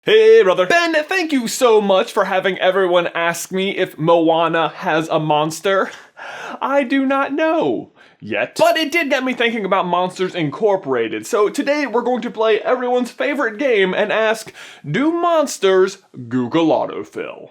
Hey, brother. Ben, thank you so much for having everyone ask me if Moana has a monster. I do not know yet, but it did get me thinking about Monsters Incorporated. So today we're going to play everyone's favorite game and ask, do monsters Google autofill?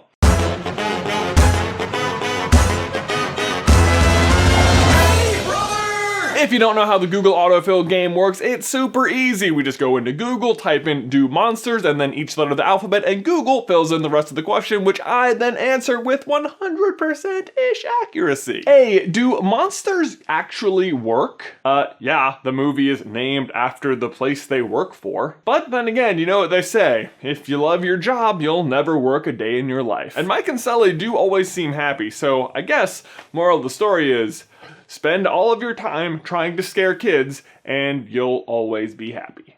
If you don't know how the Google autofill game works, it's super easy. We just go into Google, type in do monsters, and then each letter of the alphabet, and Google fills in the rest of the question, which I then answer with 100%-ish accuracy. A, do monsters actually work? Yeah, the movie is named after the place they work for. But then again, you know what they say, if you love your job, you'll never work a day in your life. And Mike and Sully do always seem happy, so I guess moral of the story is, spend all of your time trying to scare kids, and you'll always be happy.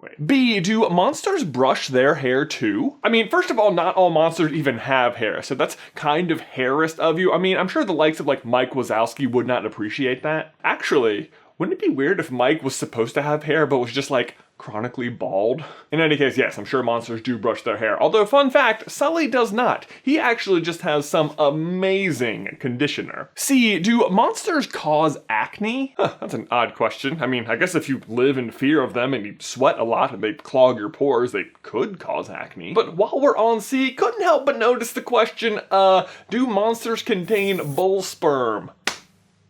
Wait. B, do monsters brush their hair too? I mean, first of all, not all monsters even have hair, so that's kind of hairist of you. I mean, I'm sure the likes of like Mike Wazowski would not appreciate that. Actually, wouldn't it be weird if Mike was supposed to have hair but was just like chronically bald? In any case, yes, I'm sure monsters do brush their hair. Although, fun fact, Sully does not. He actually just has some amazing conditioner. C, do monsters cause acne? That's an odd question. I mean, I guess if you live in fear of them and you sweat a lot and they clog your pores, they could cause acne. But while we're on C, couldn't help but notice the question, do monsters contain bull sperm?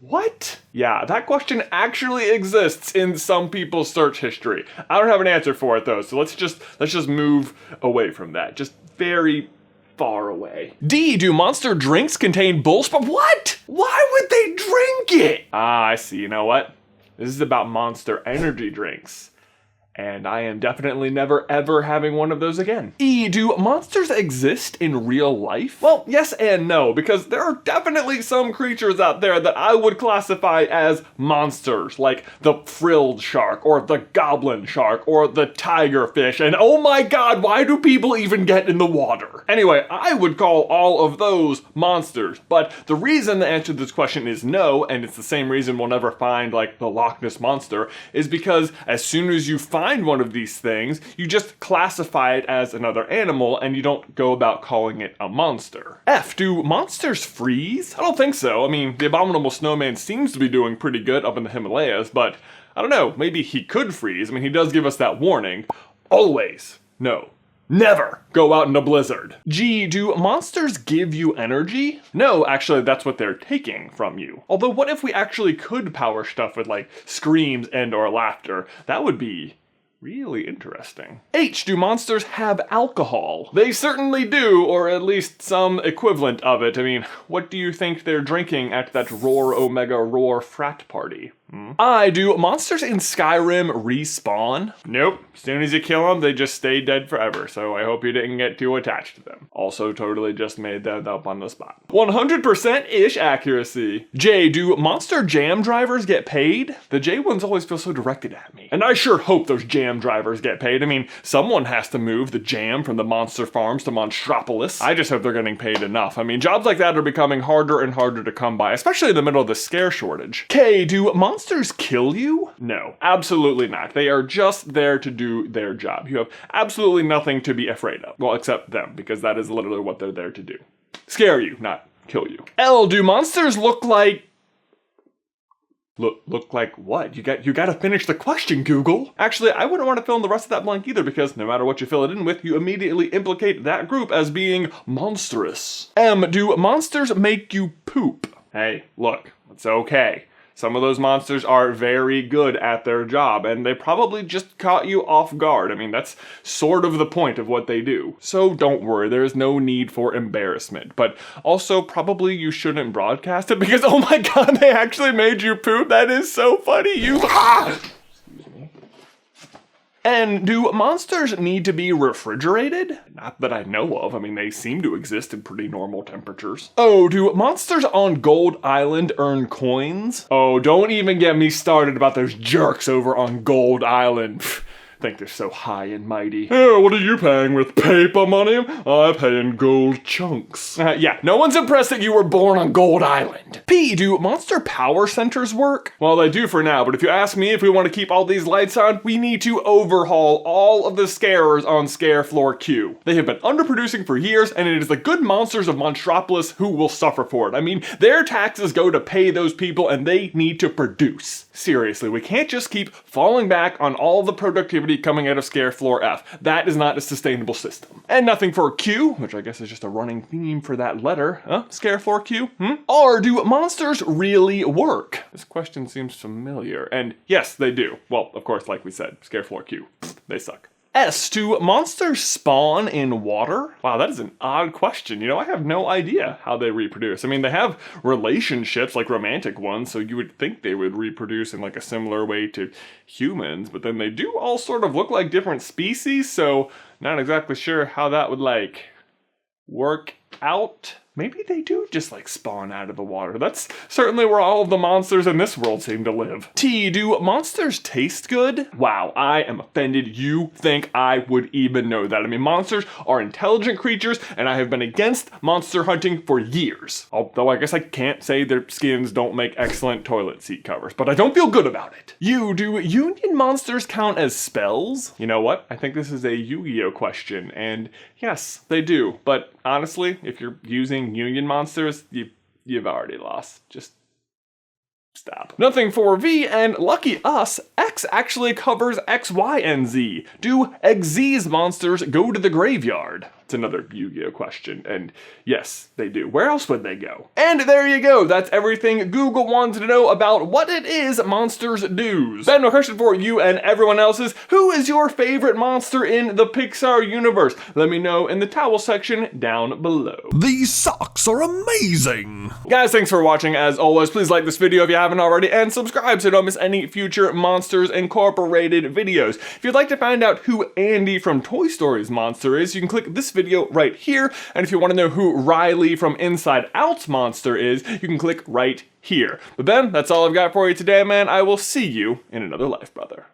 What? Yeah, that question actually exists in some people's search history. I don't have an answer for it though, so let's just move away from that. Just very far away. D, do monster drinks contain bull sperm? What? Why would they drink it? Ah, I see. You know what? This is about Monster energy drinks. And I am definitely never ever having one of those again. E, do monsters exist in real life? Well, yes and no, because there are definitely some creatures out there that I would classify as monsters, like the frilled shark, or the goblin shark, or the tiger fish, and oh my god, why do people even get in the water? Anyway, I would call all of those monsters, but the reason the answer to this question is no, and it's the same reason we'll never find like the Loch Ness Monster, is because as soon as you find one of these things, you just classify it as another animal and you don't go about calling it a monster. F, do monsters freeze? I don't think so. I mean, the abominable snowman seems to be doing pretty good up in the Himalayas, but I don't know, maybe he could freeze. I mean, he does give us that warning. Always, no, never go out in a blizzard. G, do monsters give you energy? No, actually, that's what they're taking from you. Although, what if we actually could power stuff with like screams and or laughter? That would be really interesting. H, do monsters have alcohol? They certainly do, or at least some equivalent of it. I mean, what do you think they're drinking at that Roar Omega Roar frat party? I, do monsters in Skyrim respawn? Nope. As soon as you kill them, they just stay dead forever, so I hope you didn't get too attached to them. Also totally just made that up on the spot. 100%-ish accuracy. J, do monster jam drivers get paid? The J ones always feel so directed at me. And I sure hope those jam drivers get paid. I mean, someone has to move the jam from the monster farms to Monstropolis. I just hope they're getting paid enough. I mean, jobs like that are becoming harder and harder to come by, especially in the middle of the scare shortage. K, do monsters kill you? No, absolutely not. They are just there to do their job. You have absolutely nothing to be afraid of. Well, except them, because that is literally what they're there to do. Scare you, not kill you. L, do monsters look like... Look like what? You gotta finish the question, Google. Actually, I wouldn't want to fill in the rest of that blank either, because no matter what you fill it in with, you immediately implicate that group as being monstrous. M, do monsters make you poop? Hey, look, it's okay. Some of those monsters are very good at their job, and they probably just caught you off guard. I mean, that's sort of the point of what they do. So don't worry, there is no need for embarrassment. But also, probably you shouldn't broadcast it because, oh my god, they actually made you poop. That is so funny. Excuse me. And do monsters need to be refrigerated? Not that I know of. I mean, they seem to exist in pretty normal temperatures. Oh, do monsters on Gold Island earn coins? Oh, don't even get me started about those jerks over on Gold Island. think they're so high and mighty. Oh, what are you paying with? Paper money? I pay in gold chunks. Yeah, no one's impressed that you were born on Gold Island. P, do monster power centers work? Well, they do for now, but if you ask me if we want to keep all these lights on, we need to overhaul all of the scarers on Scare Floor Q. They have been underproducing for years, and it is the good monsters of Monstropolis who will suffer for it. I mean, their taxes go to pay those people, and they need to produce. Seriously, we can't just keep falling back on all the productivity coming out of Scare Floor F. That is not a sustainable system. And nothing for Q, which I guess is just a running theme for that letter. Scare Floor Q? R, do monsters really work? This question seems familiar, and yes, they do. Well, of course, like we said, Scare Floor Q. They suck. S, do monsters spawn in water? Wow, that is an odd question. You know, I have no idea how they reproduce. I mean, they have relationships, like romantic ones, so you would think they would reproduce in like a similar way to humans, but then they do all sort of look like different species, so not exactly sure how that would like work out. Maybe they do just like spawn out of the water. That's certainly where all of the monsters in this world seem to live. T, do monsters taste good? Wow, I am offended you think I would even know that. I mean, monsters are intelligent creatures, and I have been against monster hunting for years. Although I guess I can't say their skins don't make excellent toilet seat covers, but I don't feel good about it. U, do union monsters count as spells? You know what? I think this is a Yu-Gi-Oh question, and yes, they do. But honestly, if you're using union monsters, you've already lost. Just stop. Nothing for V, and lucky us, X actually covers X, Y, and Z. Do XZ's monsters go to the graveyard? It's another Yu-Gi-Oh question, and yes, they do. Where else would they go? And there you go. That's everything Google wanted to know about what it is monsters do. Then my question for you and everyone else is, who is your favorite monster in the Pixar universe? Let me know in the towel section down below. These socks are amazing! Guys, thanks for watching. As always, please like this video if you haven't already, and subscribe so you don't miss any future Monsters Incorporated videos. If you'd like to find out who Andy from Toy Story's monster is, you can click this video right here, and if you want to know who Riley from Inside Out's monster is, you can click right here. But Ben, that's all I've got for you today, man. I will see you in another life, brother.